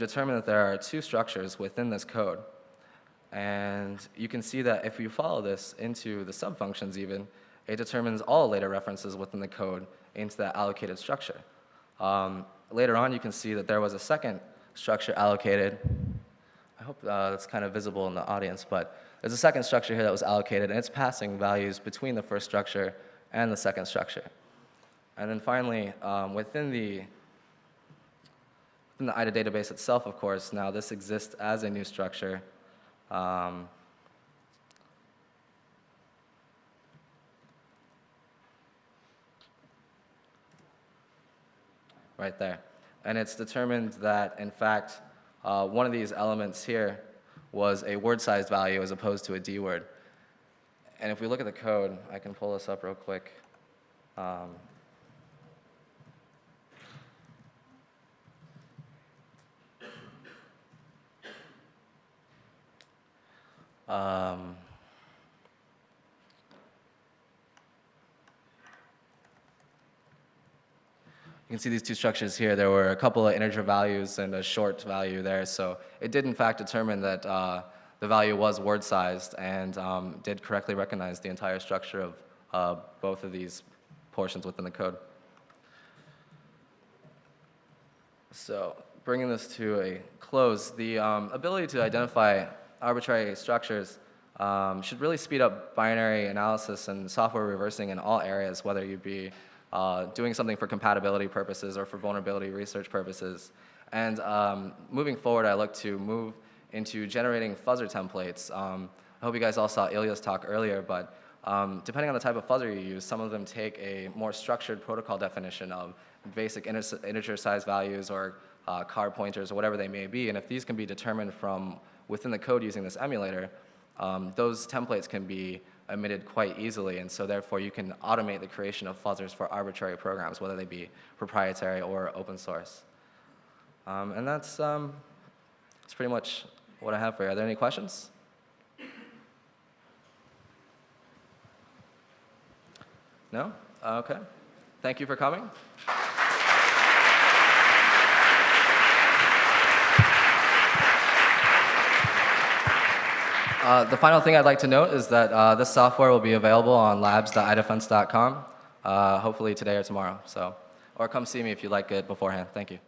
determined that there are two structures within this code. And you can see that if you follow this into the subfunctions even, it determines all later references within the code into that allocated structure. Later on, you can see that there was a second structure allocated. I hope that's kind of visible in the audience, but there's a second structure here that was allocated, and it's passing values between the first structure and the second structure. And then finally, within the IDA database itself, of course, now this exists as a new structure. Right there. And it's determined that, in fact, one of these elements here was a word-sized value as opposed to a D word. And if we look at the code, I can pull this up real quick. You can see these two structures here. There were a couple of integer values and a short value there. So it did, in fact, determine that the value was word-sized and did correctly recognize the entire structure of both of these portions within the code. So bringing this to a close, the ability to identify arbitrary structures should really speed up binary analysis and software reversing in all areas, whether you be doing something for compatibility purposes or for vulnerability research purposes. And moving forward, I look to move into generating fuzzer templates. I hope you guys all saw Ilya's talk earlier, but depending on the type of fuzzer you use, some of them take a more structured protocol definition of basic integer size values or card pointers or whatever they may be. And if these can be determined from within the code using this emulator, those templates can be emitted quite easily, and so therefore you can automate the creation of fuzzers for arbitrary programs, whether they be proprietary or open source. And that's pretty much what I have for you. Are there any questions? No? Okay. Thank you for coming. The final thing I'd like to note is that this software will be available on labs.idefense.com, hopefully today or tomorrow. Or come see me if you'd like it beforehand. Thank you.